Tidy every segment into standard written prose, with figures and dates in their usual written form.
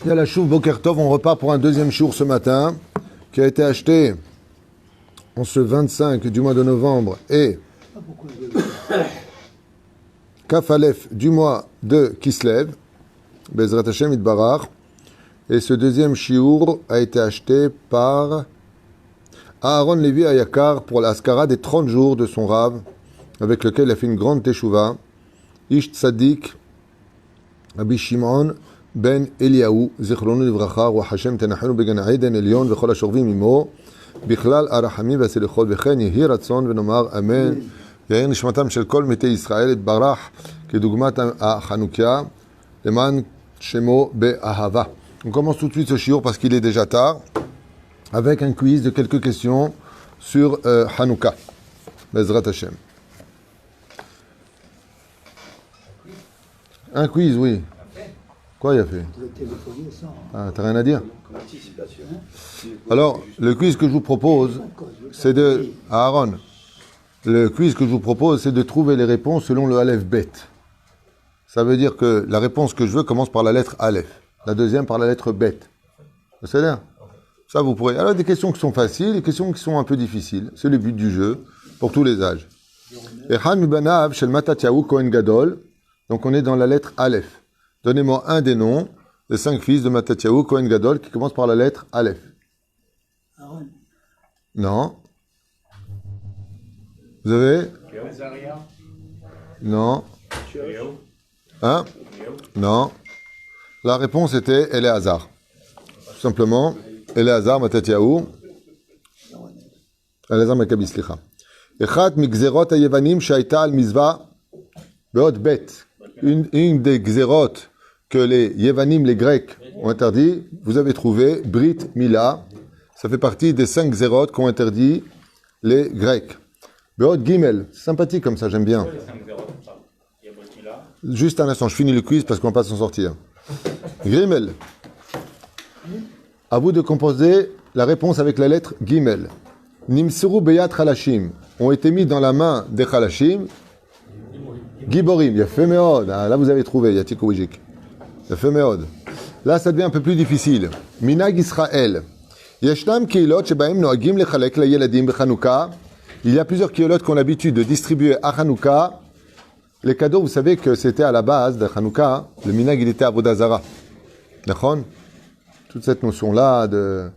Yalla Shuv Boker Tov, on repart pour un deuxième jour ce matin, qui a été acheté en ce 25 du mois de novembre et Kaf Aleph du mois de Kislev, Bezrat Hashem Itbarach. Et ce deuxième shiur a été acheté par Aaron Levi Ayakar pour l'Askara des 30 jours de son Rav, avec lequel il a fait une grande teshuva. Ish Tzadik, Rabbi Shimon ben Eliyahu, Zichronu Livracha, Roi Hashem Tenachenu Began Eden Elion, Vechol HaShorvim Imo, Bichlal Arachamim Vaselichot Vechen, Yehi Ratzon Venomar Amen. Yair Nishmatam Shel Kol Metei Israël et Barach, Kedugmat HaChanoukia, Leman Shemo Be'ahava. On commence tout de suite ce shiur parce qu'il est déjà tard, avec un quiz de quelques questions sur Hanouka. Bezrat Hashem. Un quiz, oui. Quoi il a fait? Ah, t'as rien à dire? Alors, le quiz que je vous propose, c'est de... Aaron, le quiz que je vous propose, c'est de trouver les réponses selon le Aleph Bet. Ça veut dire que la réponse que je veux commence par la lettre Aleph, la deuxième par la lettre Bet. C'est là. Ça, vous pourrez... Alors, des questions qui sont faciles, des questions qui sont un peu difficiles. C'est le but du jeu, pour tous les âges. Echan Mubanav Shel Matatiahu Kohen Gadol. Donc, on est dans la lettre Aleph. Donnez-moi un des noms des 5 fils de Matatiahu Kohen Gadol qui commence par la lettre Aleph. Aaron. Non. Vous avez? Non. Hein? Non. La réponse était Éléazar. Tout simplement, Éléazar Matatiahu. Éléazar Maccabi, slicha. Echat migzerot hayevanim shaita al mizva beot bet. Une des xérot que les Yevanim, les Grecs, ont interdit, vous avez trouvé Brit Mila. Ça fait partie des 5 xérot qu'ont interdit les Grecs. Beot Gimel, sympathique comme ça, j'aime bien. Juste un instant, je finis le quiz parce qu'on va pas s'en sortir. Gimel. À vous de composer la réponse avec la lettre Gimel. Nimsuru Beyat Halashim ont été mis dans la main des Halashim. Giborim, Yafé Meod. Là, vous avez trouvé, Yatik Ouijik. Yafé Meod. Là, ça devient un peu plus difficile. Minag Israël. Yeshtam Keilot Shebaim Noagim Lechalek La Yeladim Bechanouka. Il y a plusieurs Keilot qui ont l'habitude de distribuer à Hanouka. Les cadeaux, vous savez que c'était à la base de Hanouka. Le Minag, il était à Vodazara. D'accord? Toute cette notion-là de...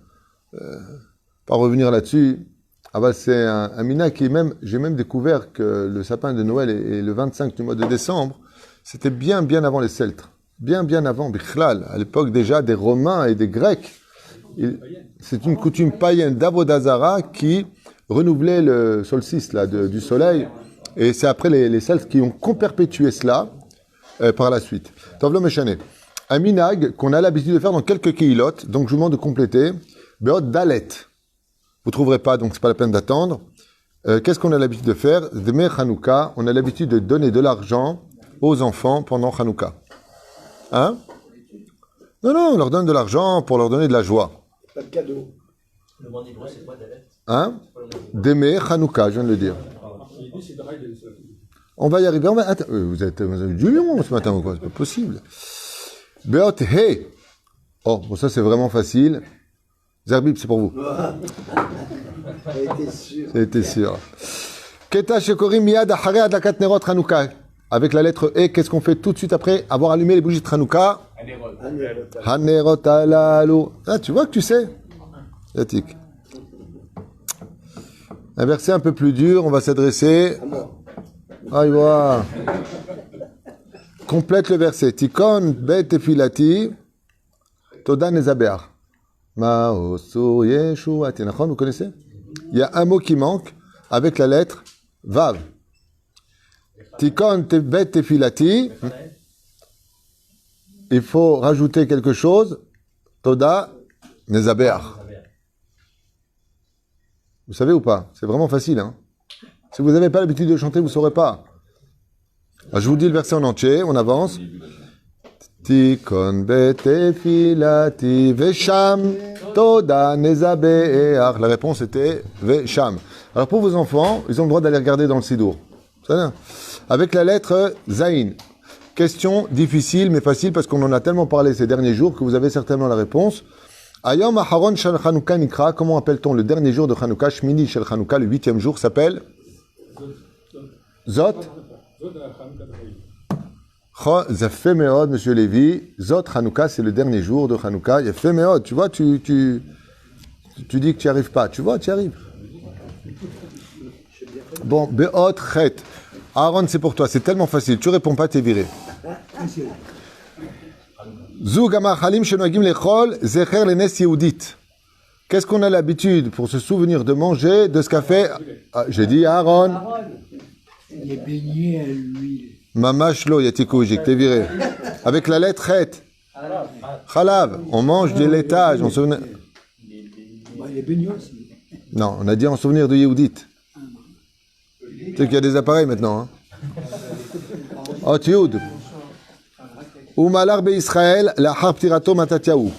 pas revenir là-dessus. Ah bah c'est un minag qui même, j'ai même découvert que le sapin de Noël et le 25 du mois de décembre, c'était bien avant les Celtes. Bien avant, Bichlal, à l'époque déjà des Romains et des Grecs. C'est une coutume païenne d'Avodazara qui renouvelait le solstice là, du soleil. Et c'est après les Celtes qui ont perpétué cela par la suite. Tovlo Meshane. Un minag qu'on a l'habitude de faire dans quelques keilotes, donc je vous demande de compléter. Beot Dalet. Vous trouverez pas, donc c'est pas la peine d'attendre. Qu'est-ce qu'on a l'habitude de faire? Deme Hanouka, on a l'habitude de donner de l'argent aux enfants pendant Hanouka. Hein? Non, on leur donne de l'argent pour leur donner de la joie. Pas de cadeau. Le mot hébreu, c'est quoi, Dalet? Hein? Deme Hanouka, je viens de le dire. On va y arriver. Attends, vous avez du lion ce matin ou quoi? C'est pas possible. Beot He. Oh, bon, ça c'est vraiment facile. Zerbib, c'est pour vous. Ça a été sûr. Ça a été sûr. Keta shekorim miyad acharei adlakat nerot Hanouka. Avec la lettre E, qu'est-ce qu'on fait tout de suite après avoir allumé les bougies de Hanouka? Hanerot alalu. Ah, tu vois que tu sais. Yatik. Un verset un peu plus dur, on va s'adresser. Aïwa. Complète le verset. Tikon bet tefilati toda nezabeach. Ma'osur yeshuati. Vous connaissez? Il y a un mot qui manque avec la lettre Vav. Tikon bet tefilati. Il faut rajouter quelque chose. Toda nezabeach. Vous savez ou pas? C'est vraiment facile. Hein? Si vous n'avez pas l'habitude de chanter, vous ne saurez pas. Alors, je vous dis le verset en entier. On avance. Tikon betefilati vesham toda nezabeach. La réponse était vesham. Alors pour vos enfants, ils ont le droit d'aller regarder dans le sidour. Avec la lettre Zain. Question difficile mais facile parce qu'on en a tellement parlé ces derniers jours que vous avez certainement la réponse. Ayom Aharon Shel Chanukah Nikra, comment appelle-t-on le dernier jour de Chanukah? Shmini Shel Chanukah, le 8e jour, s'appelle Zot. Zafé Meod, monsieur Lévy. Zot Chanukah, c'est le dernier jour de Chanukah. Yafé Meod, tu vois, tu dis que tu n'y arrives pas. Tu vois, tu y arrives. Bon, Beot Chet. Aaron, c'est pour toi, c'est tellement facile. Tu réponds pas, t'es viré. Qu'est-ce qu'on a l'habitude pour se souvenir de manger de ce qu'a fait j'ai dit Aaron. Les beignets à l'huile. Mamashlo, Yatikoujik, t'es viré. Avec la lettre Chet. Khalav, on mange des laitages. On souvenir... Les beignets aussi. Non, on a dit en souvenir de Yehudit. Tu sais qu'il y a des appareils maintenant. Hein. Oh, Tioud. Umalar be Israël, la harptirato matatiaou.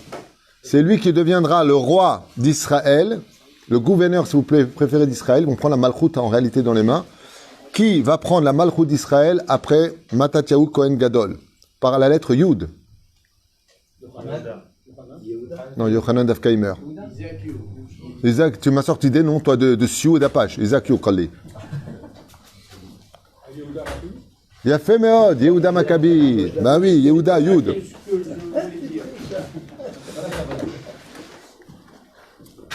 C'est lui qui deviendra le roi d'Israël, le gouverneur, si vous préférez, d'Israël. On prend la malchoute en réalité dans les mains. Qui va prendre la malchoute d'Israël après Matatiaou Kohen Gadol? Par la lettre Yud. Non, Yochanan Dafkaimer. Isaac, tu m'as sorti des noms, toi, de Sioux et d'Apache. Isaac Youkali. Yafé Meod, Yehuda Maccabi. Bah oui, Yehuda, Yud.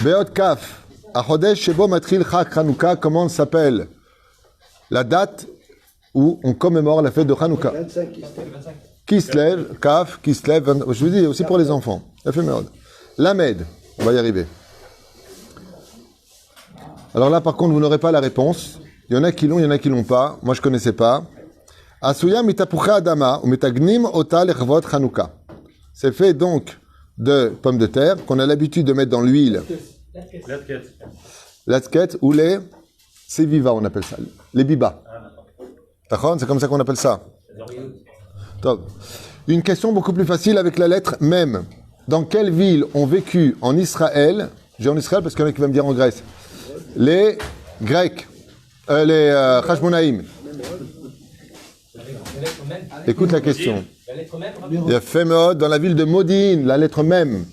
Beot Kaf. Achodesh Shebo Matril Chak Chanukah, comment s'appelle la date où on commémore la fête de Chanukah? 25 Kislev, Kaf, Kislev, je vous dis aussi pour les enfants. Yafé Meod. Lamed, on va y arriver. Alors là, par contre, vous n'aurez pas la réponse. Il y en a qui l'ont, il y en a qui l'ont pas. Moi, je connaissais pas. Asuya mitapucha adama ou mitagnim ota lechvot Chanukah. C'est fait donc de pommes de terre qu'on a l'habitude de mettre dans l'huile. Latket ou les séviva, on appelle ça. Les bibas. D'accord? C'est comme ça qu'on appelle ça. Top. Une question beaucoup plus facile avec la lettre même. Dans quelle ville ont vécu en Israël? J'ai en Israël parce qu'il y en a qui va me dire en Grèce. Les Grecs. Les Hashmonaïm. Écoute la question. Il y a Fémod dans la ville de Modine, la lettre même.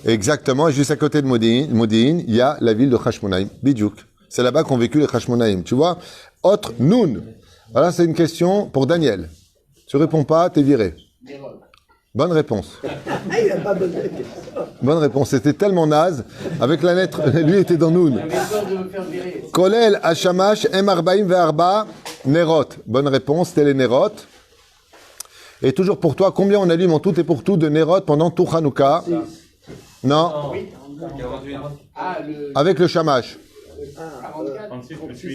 Exactement, juste à côté de Modine, il y a la ville de Hashmonaïm. Bidjouk. C'est là-bas qu'ont vécu les Hashmonaïm. Tu vois? Autre Noun. Voilà, c'est une question pour Daniel. Tu réponds pas, t'es viré. Bonne réponse. Il n'a pas besoin de ça. Bonne réponse. C'était tellement naze. Avec la lettre, lui était dans Noun. Kolel, Hashamash, M. Arbaim, Ve'arba, Nerot. Bonne réponse, c'était les Nerot. Et toujours pour toi, combien on allume en tout et pour tout de Nerot pendant tout Hanouka? Non. Avec le Shamash.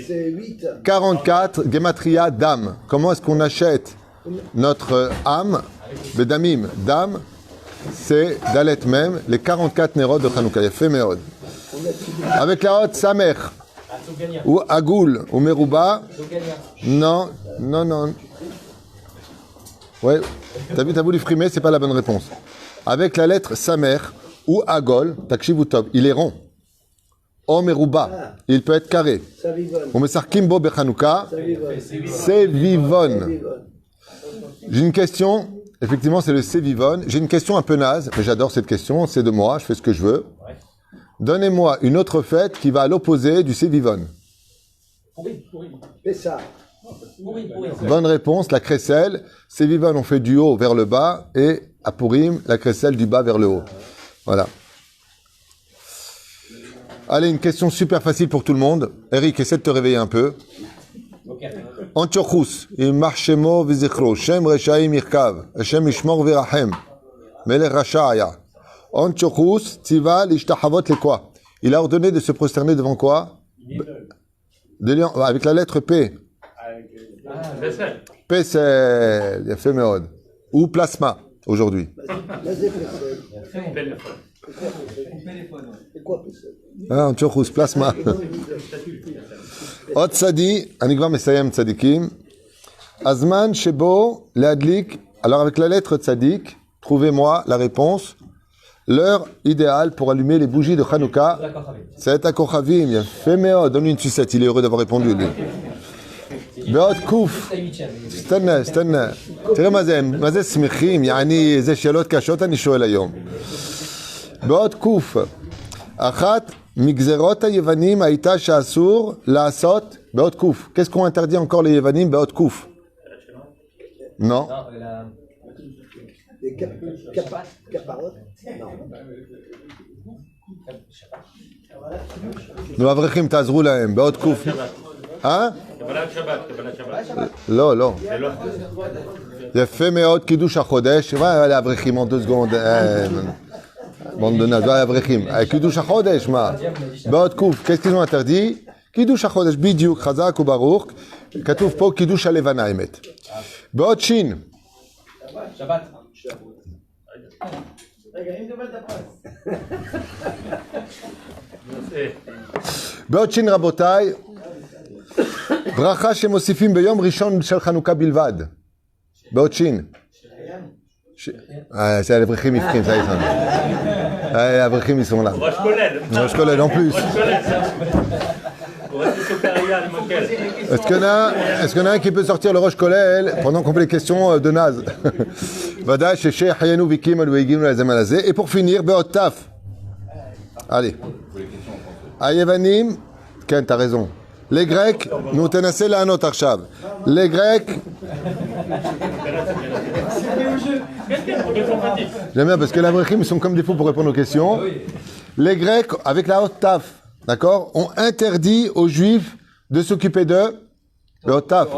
C'est 8. 44, Gematria, Dam. Comment est-ce qu'on achète notre âme? Bedamim, Dam, c'est Dalet même, les 44 Nerot de Hanouka. Yafé Meod. Avec la haute Samer, ou Agoul, ou Merouba. Non. Ouais, t'as voulu frimer, c'est pas la bonne réponse. Avec la lettre Samer, ou Agol, Takshivutov, il est rond. O Merouba, il peut être carré. Ou Mesar Kimbo Bechanouka, c'est Vivon. J'ai une question. Effectivement, c'est le Sévivon. J'ai une question un peu naze, mais j'adore cette question. C'est de moi, je fais ce que je veux. Donnez-moi une autre fête qui va à l'opposé du Sévivon. Pessah. Bonne réponse, la crécelle. Sévivon, on fait du haut vers le bas. Et à Purim, la crécelle du bas vers le haut. Voilà. Allez, une question super facile pour tout le monde. Eric, essaie de te réveiller un peu. Antiochus, Imachemo Vizichro, Shem Reshaim Irkav, Hashem Ishmor Virachem, Melech Rashaya. Antiochus, Tiva l'Ishtahavot les quoi? Il a ordonné de se prosterner devant quoi? Des lions, avec la lettre P. Pesel, il a fait Meod. Ou plasma, aujourd'hui. Antiochus, plasma. עוד צדי, אני כבר מסיים צדיקים. הזמן שבו להדליק, alors avec la lettre tzadik, trouvez-moi la réponse. L'heure idéale pour allumer les bougies de Hanouka, c'est à Kochavim. Il a fait Meod, donne-lui une sucette, il est heureux d'avoir répondu lui. בעוד קוף. סתנה. תראה מה זה שמחים, יעני, זה שאלות קשות אני שואל היום. בעוד קוף. אחת מגזרות היוונים הייתה שאסור לעשות בעוד קוף. Qu'est-ce qu'on interdit encore les יוונים בעוד קוף? Non. Les caparottes. נו, אברכים, תעזרו להם, בעוד קוף. קבלת שבת. לא. יפה מאוד, קידוש החודש. מה לאברכים, en 2 secondes. בואו נדונה, זה האברכים. קידוש החודש, מה? בעוד קוף, qu'est-ce qu'ils ont interdit? קידוש החודש, בדיוק, חזק וברוך. כתוב פה קידוש הלבנה, האמת. בעוד שין. שבת. בעוד שין רבותיי, ברכה שמוסיפים ביום ראשון של חנוכה בלבד. בעוד שין. זה האברכים יפקים, זה איתנו. האברכים יסום לה. ראש כולל. ראש כולל, en plus. Est-ce qu'il y en a un qui peut sortir le roche kollel pendant qu'on fait les questions de Naz? Vada, Sheche, Hayanu, Vikim, Alouigim, la Zamalazé. Et pour finir, Beot Taf. Allez. Ayevanim, Ken, t'as raison. Les Grecs, nous tenassez la note Arshav. Les Grecs. J'aime bien parce que les Abrechim, ils sont comme des fous pour répondre aux questions. Les Grecs, avec la haute taf, d'accord, ont interdit aux Juifs de s'occuper de haute taf,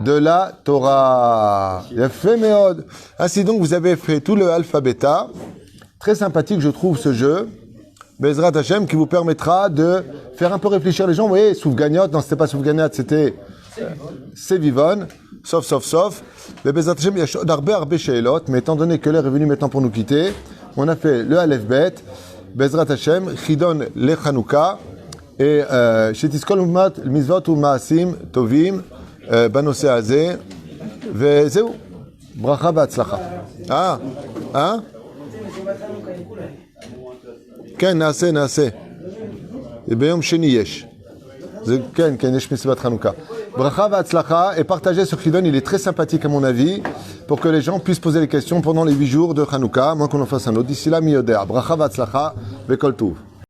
de la Torah. Il a fait méode. Ainsi donc, vous avez fait tout le alpha bêta. Très sympathique, je trouve, ce jeu. Bezrat Hashem, qui vous permettra de faire un peu réfléchir les gens. Vous voyez, Soufganiot, non, c'était pas Soufganiot, c'était Sevivon, sauf. Le Bezrat Hashem, il y a d'arbe sheilot, mais étant donné que l'heure est venue maintenant pour nous quitter, on a fait le Aleph Bet, Bezrat Hashem, Chidon le Chanukah, et Shetiskol Umat, Mizvot ou Maasim, Tovim, Banose Azeh, Vezeu, Bracha Batzlacha. Hein? כן, נעשה. ביום שני יש. כן, יש מסיבת חנוכה. ברכה והצלחה, et partagez ce Chidon, il est très sympathique à mon avis, pour que les gens puissent poser les questions pendant les 8 jours de Hanouka, moins qu'on en fasse un autre. D'ici là, mi yodea. Bracha והצלחה, vekol tuv.